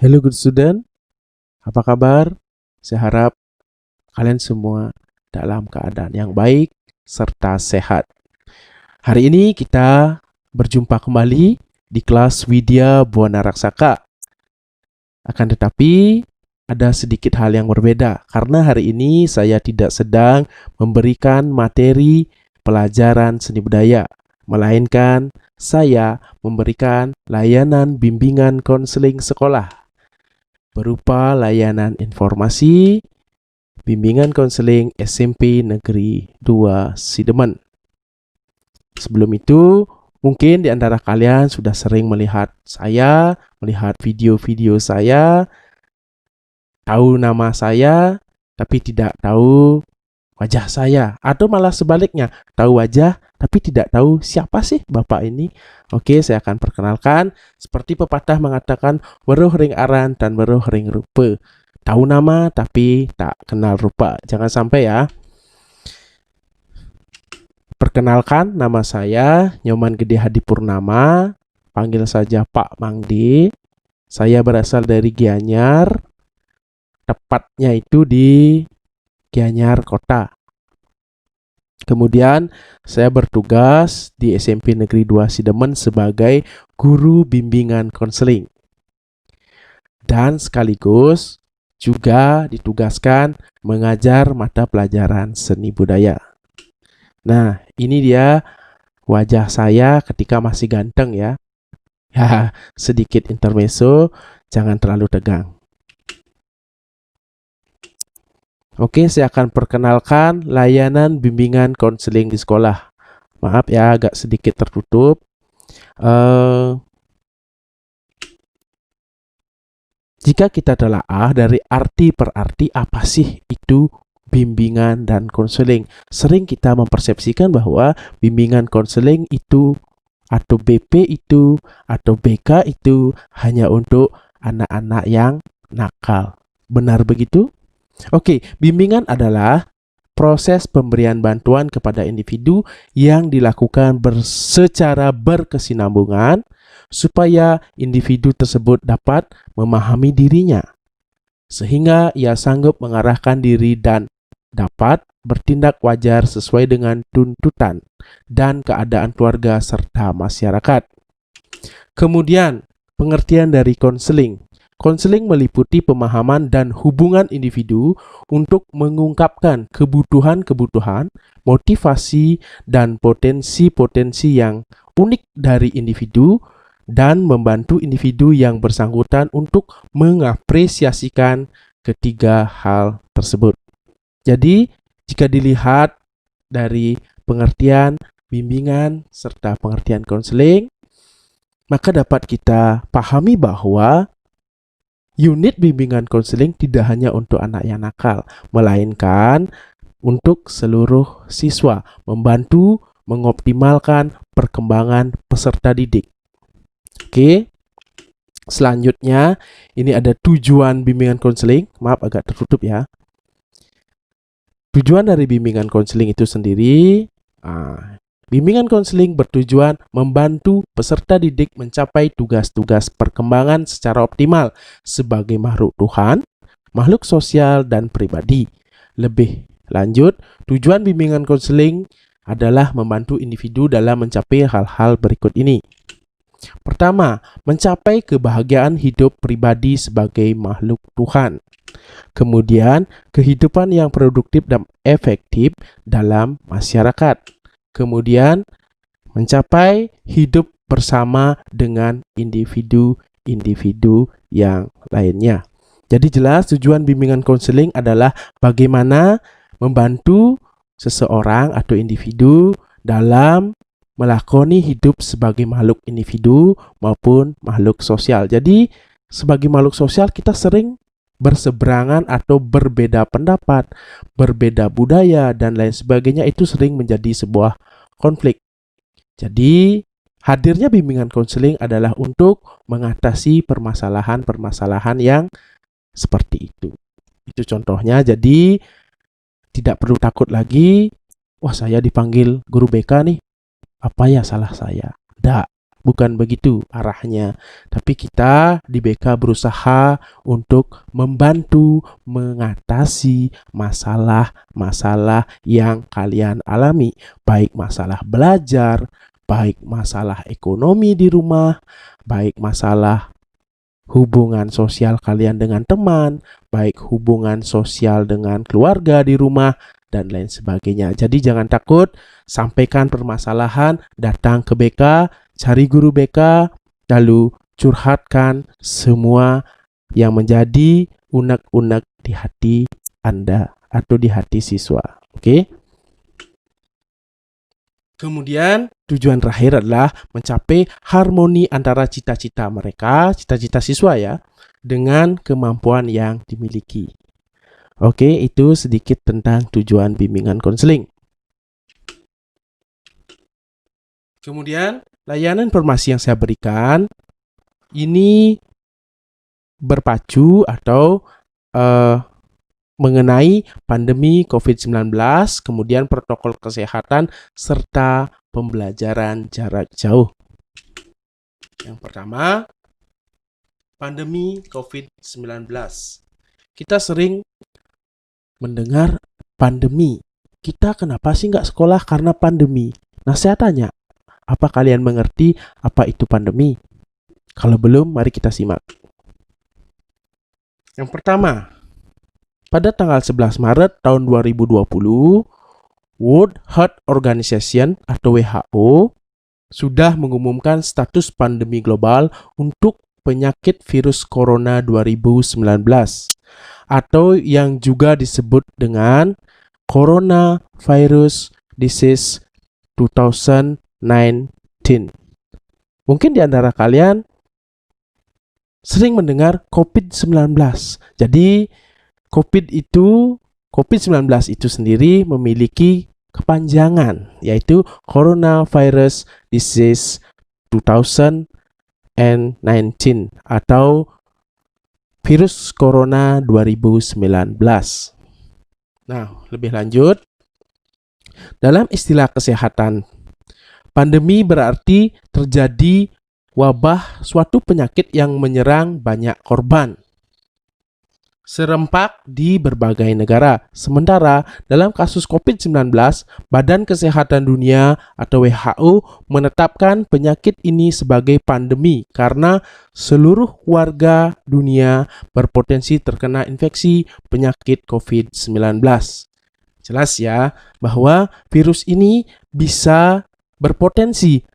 Hello good student, apa kabar? Saya harap kalian semua dalam keadaan yang baik serta sehat. Hari ini kita berjumpa kembali di kelas Widya Buana Raksaka. Akan tetapi ada sedikit hal yang berbeda karena hari ini saya tidak sedang memberikan materi pelajaran seni budaya, melainkan saya memberikan layanan bimbingan konseling sekolah berupa layanan informasi, bimbingan konseling SMP Negeri 2 Sidemen. Sebelum itu, mungkin di antara kalian sudah sering melihat saya, melihat video-video saya, tahu nama saya, tapi tidak tahu wajah saya. Atau malah sebaliknya, tahu wajah, tapi tidak tahu siapa sih Bapak ini. Oke, saya akan perkenalkan. Seperti pepatah mengatakan, weruh ring aran dan weruh ring rupa. Tahu nama tapi tak kenal rupa. Jangan sampai ya. Perkenalkan, nama saya Nyoman Gede Hadi Purnama. Panggil saja Pak Mangdi. Saya berasal dari Gianyar. Tepatnya itu di Gianyar Kota. Kemudian saya bertugas di SMP Negeri 2 Sidemen sebagai guru bimbingan konseling. Dan sekaligus juga ditugaskan mengajar mata pelajaran seni budaya. Nah, ini dia wajah saya ketika masih ganteng ya. Ya, sedikit intermezzo, jangan terlalu tegang. Oke, saya akan perkenalkan layanan bimbingan konseling di sekolah. Maaf ya, agak sedikit tertutup. Jika kita telaah dari arti per arti, apa sih itu bimbingan dan konseling? Sering kita mempersepsikan bahwa bimbingan konseling itu atau BP itu atau BK itu hanya untuk anak-anak yang nakal. Benar begitu? Oke, bimbingan adalah proses pemberian bantuan kepada individu yang dilakukan secara berkesinambungan supaya individu tersebut dapat memahami dirinya, sehingga ia sanggup mengarahkan diri dan dapat bertindak wajar sesuai dengan tuntutan dan keadaan keluarga serta masyarakat. Kemudian, pengertian dari konseling. Konseling meliputi pemahaman dan hubungan individu untuk mengungkapkan kebutuhan-kebutuhan, motivasi, dan potensi-potensi yang unik dari individu dan membantu individu yang bersangkutan untuk mengapresiasikan ketiga hal tersebut. Jadi, jika dilihat dari pengertian bimbingan serta pengertian konseling, maka dapat kita pahami bahwa unit bimbingan konseling tidak hanya untuk anak yang nakal, melainkan untuk seluruh siswa, membantu mengoptimalkan perkembangan peserta didik. Oke, selanjutnya ini ada tujuan bimbingan konseling. Maaf agak tertutup ya. Tujuan dari bimbingan konseling itu sendiri, bimbingan konseling bertujuan membantu peserta didik mencapai tugas-tugas perkembangan secara optimal sebagai makhluk Tuhan, makhluk sosial, dan pribadi. Lebih lanjut, tujuan bimbingan konseling adalah membantu individu dalam mencapai hal-hal berikut ini. Pertama, mencapai kebahagiaan hidup pribadi sebagai makhluk Tuhan. Kemudian, kehidupan yang produktif dan efektif dalam masyarakat. Kemudian, mencapai hidup bersama dengan individu-individu yang lainnya. Jadi jelas tujuan bimbingan konseling adalah bagaimana membantu seseorang atau individu dalam melakoni hidup sebagai makhluk individu maupun makhluk sosial. Jadi sebagai makhluk sosial kita sering berseberangan atau berbeda pendapat, berbeda budaya, dan lain sebagainya, itu sering menjadi sebuah konflik. Jadi, hadirnya bimbingan konseling adalah untuk mengatasi permasalahan-permasalahan yang seperti itu. Itu contohnya, jadi tidak perlu takut lagi, wah saya dipanggil guru BK nih, apa ya salah saya? Tidak. bukan begitu arahnya. Tapi kita di BK berusaha untuk membantu mengatasi masalah-masalah yang kalian alami, baik masalah belajar, baik masalah ekonomi di rumah, baik masalah hubungan sosial kalian dengan teman, baik hubungan sosial dengan keluarga di rumah, dan lain sebagainya. Jadi jangan takut, sampaikan permasalahan, datang ke BK, cari guru BK, lalu curhatkan semua yang menjadi unek-unek di hati Anda atau di hati siswa. Oke? Kemudian tujuan terakhir adalah mencapai harmoni antara cita-cita mereka, cita-cita siswa ya, dengan kemampuan yang dimiliki. Oke, itu sedikit tentang tujuan bimbingan konseling. Kemudian, layanan informasi yang saya berikan ini berpacu atau mengenai pandemi COVID-19, kemudian protokol kesehatan, serta pembelajaran jarak jauh. Yang pertama, pandemi COVID-19. Kita sering mendengar pandemi. Kita kenapa sih nggak sekolah karena pandemi? Nah, saya tanya, apa kalian mengerti apa itu pandemi? Kalau belum, mari kita simak. Yang pertama, pada tanggal 11 Maret tahun 2020, World Health Organization atau WHO sudah mengumumkan status pandemi global untuk penyakit virus corona 2019 atau yang juga disebut dengan Coronavirus Disease 2019. Mungkin di antara kalian sering mendengar COVID-19. Jadi COVID-19 itu sendiri memiliki kepanjangan, yaitu Coronavirus Disease 2019 atau virus corona 2019. Nah, lebih lanjut, dalam istilah kesehatan, pandemi berarti terjadi wabah suatu penyakit yang menyerang banyak korban serempak di berbagai negara. Sementara dalam kasus COVID-19, Badan Kesehatan Dunia atau WHO menetapkan penyakit ini sebagai pandemi karena seluruh warga dunia berpotensi terkena infeksi penyakit COVID-19. Jelas ya bahwa virus ini bisa berpotensi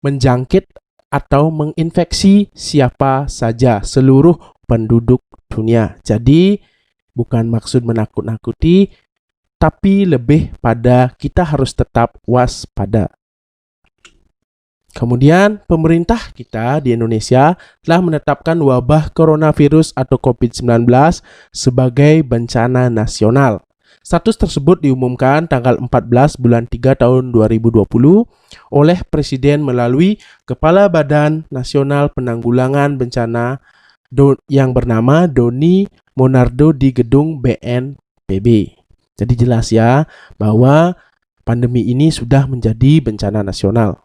menjangkit atau menginfeksi siapa saja, seluruh penduduk dunia. Jadi bukan maksud menakut-nakuti, tapi lebih pada kita harus tetap waspada. Kemudian pemerintah kita di Indonesia telah menetapkan wabah coronavirus atau COVID-19 sebagai bencana nasional. Status tersebut diumumkan tanggal 14 bulan 3 tahun 2020 oleh Presiden melalui Kepala Badan Nasional Penanggulangan Bencana yang bernama Doni Monardo di gedung BNPB. Jadi jelas ya bahwa pandemi ini sudah menjadi bencana nasional.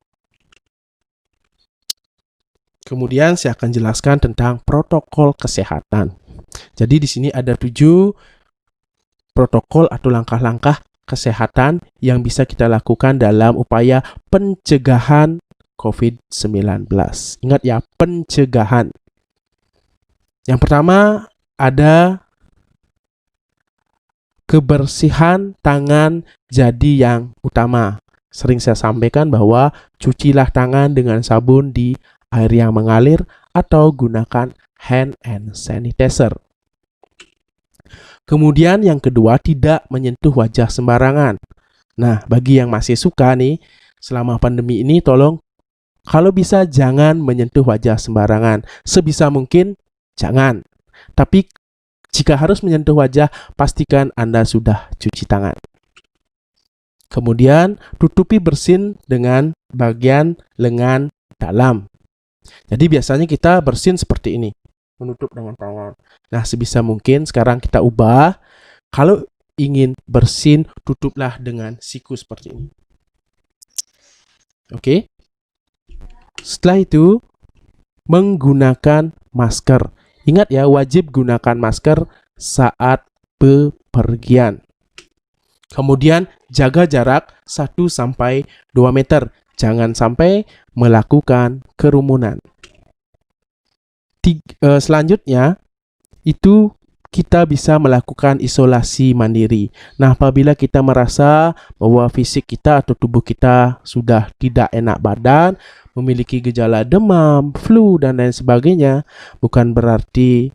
Kemudian saya akan jelaskan tentang protokol kesehatan. Jadi di sini ada 7 protokol atau langkah-langkah kesehatan yang bisa kita lakukan dalam upaya pencegahan COVID-19. Ingat ya, pencegahan. Yang pertama ada kebersihan tangan jadi yang utama. Sering saya sampaikan bahwa cucilah tangan dengan sabun di air yang mengalir atau gunakan hand and sanitizer. Kemudian yang kedua, tidak menyentuh wajah sembarangan. Nah, bagi yang masih suka nih, selama pandemi ini tolong kalau bisa jangan menyentuh wajah sembarangan. Sebisa mungkin jangan. Tapi jika harus menyentuh wajah, pastikan Anda sudah cuci tangan. Kemudian tutupi bersin dengan bagian lengan dalam. Jadi biasanya kita bersin seperti ini, menutup dengan tangan. Nah, sebisa mungkin sekarang kita ubah. Kalau ingin bersin, tutuplah dengan siku seperti ini. Oke? Setelah itu, menggunakan masker. Ingat ya, wajib gunakan masker saat bepergian. Kemudian jaga jarak 1-2 meter. Jangan sampai melakukan kerumunan. Selanjutnya, itu kita bisa melakukan isolasi mandiri. Nah, apabila kita merasa bahwa fisik kita atau tubuh kita sudah tidak enak badan, memiliki gejala demam, flu, dan lain sebagainya, bukan berarti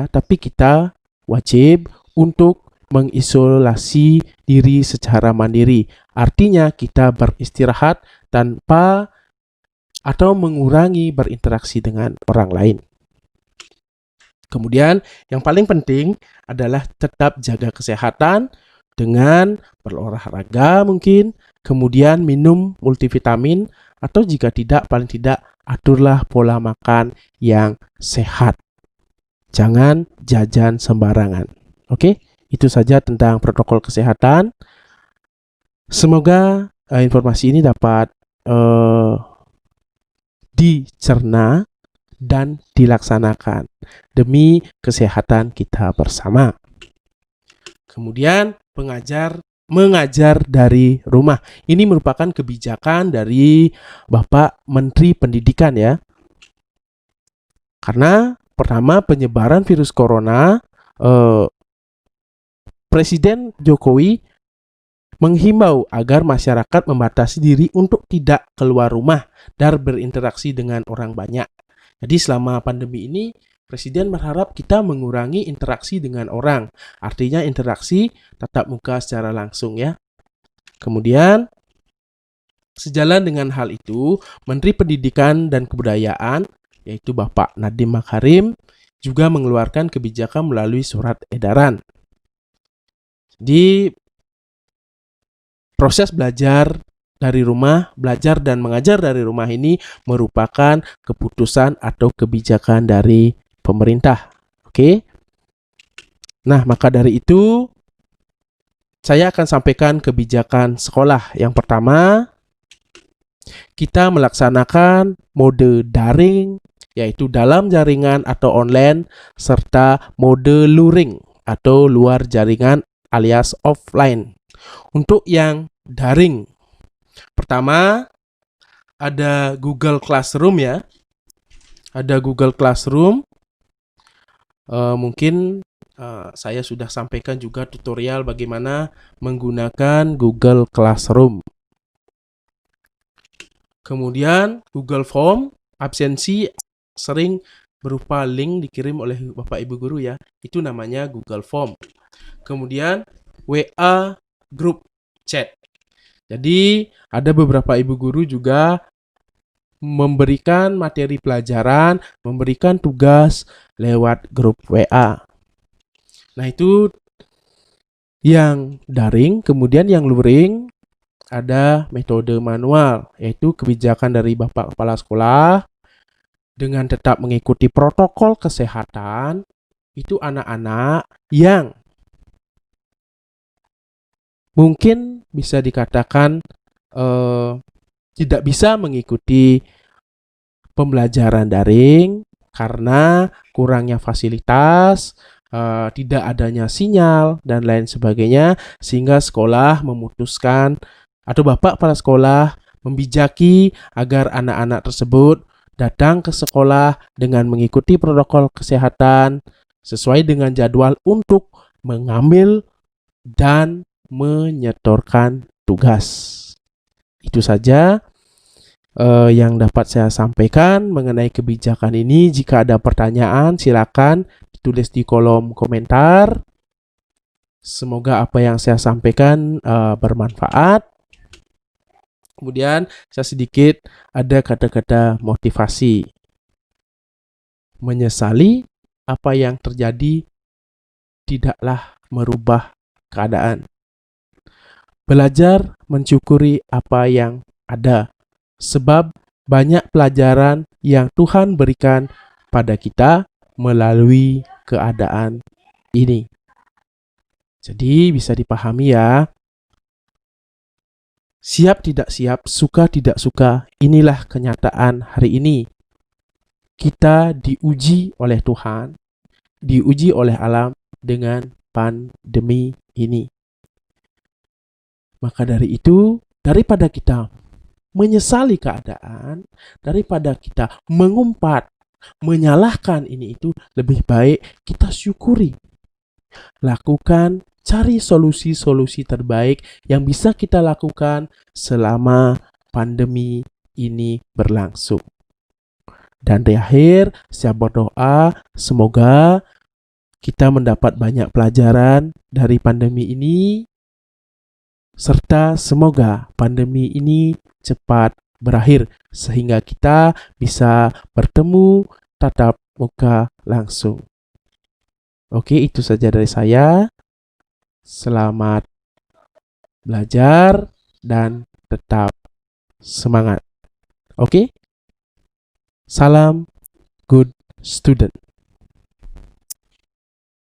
tapi kita wajib untuk mengisolasi diri secara mandiri. Artinya kita beristirahat tanpa atau mengurangi berinteraksi dengan orang lain. Kemudian yang paling penting adalah tetap jaga kesehatan dengan berolahraga mungkin, kemudian minum multivitamin, atau jika tidak, paling tidak aturlah pola makan yang sehat. Jangan jajan sembarangan. Oke, itu saja tentang protokol kesehatan. Semoga informasi ini dapat dicerna dan dilaksanakan demi kesehatan kita bersama. Kemudian mengajar dari rumah. Ini merupakan kebijakan dari Bapak Menteri Pendidikan ya. Karena pertama, penyebaran virus corona, Presiden Jokowi menghimbau agar masyarakat membatasi diri untuk tidak keluar rumah dan berinteraksi dengan orang banyak. Jadi selama pandemi ini, Presiden berharap kita mengurangi interaksi dengan orang. Artinya interaksi tatap muka secara langsung ya. Kemudian, sejalan dengan hal itu, Menteri Pendidikan dan Kebudayaan, yaitu Bapak Nadiem Makarim, juga mengeluarkan kebijakan melalui surat edaran. Jadi, proses belajar dan mengajar dari rumah ini merupakan keputusan atau kebijakan dari pemerintah. Oke. Nah, maka dari itu saya akan sampaikan kebijakan sekolah. Yang pertama, kita melaksanakan mode daring, yaitu dalam jaringan atau online, serta mode luring atau luar jaringan alias offline. Untuk yang daring, pertama ada Google Classroom ya. Ada Google Classroom. Mungkin saya sudah sampaikan juga tutorial bagaimana menggunakan Google Classroom. Kemudian Google Form, absensi sering berupa link dikirim oleh Bapak Ibu Guru ya. Itu namanya Google Form. Kemudian WA Group Chat. Jadi ada beberapa ibu guru juga memberikan materi pelajaran, memberikan tugas lewat grup WA. Nah, itu yang daring. Kemudian yang luring, ada metode manual, yaitu kebijakan dari Bapak Kepala Sekolah dengan tetap mengikuti protokol kesehatan. Itu anak-anak yang mungkin bisa dikatakan tidak bisa mengikuti pembelajaran daring karena kurangnya fasilitas, tidak adanya sinyal, dan lain sebagainya, sehingga sekolah memutuskan atau Bapak Kepala Sekolah membijaki agar anak-anak tersebut datang ke sekolah dengan mengikuti protokol kesehatan sesuai dengan jadwal untuk mengambil dan menyetorkan tugas. Itu saja yang dapat saya sampaikan mengenai kebijakan ini. Jika ada pertanyaan, silakan ditulis di kolom komentar. Semoga apa yang saya sampaikan bermanfaat. Kemudian saya sedikit ada kata-kata motivasi. Menyesali apa yang terjadi tidaklah merubah keadaan. Belajar mensyukuri apa yang ada, sebab banyak pelajaran yang Tuhan berikan pada kita melalui keadaan ini. Jadi bisa dipahami ya. Siap tidak siap, suka tidak suka, inilah kenyataan hari ini. Kita diuji oleh Tuhan, diuji oleh alam dengan pandemi ini. Maka dari itu, daripada kita menyesali keadaan, daripada kita mengumpat, menyalahkan ini itu, lebih baik kita syukuri. Lakukan, cari solusi-solusi terbaik yang bisa kita lakukan selama pandemi ini berlangsung. Dan di akhir, saya berdoa semoga kita mendapat banyak pelajaran dari pandemi ini, serta semoga pandemi ini cepat berakhir sehingga kita bisa bertemu tatap muka langsung. Oke, itu saja dari saya. Selamat belajar dan tetap semangat. Oke? Salam good student.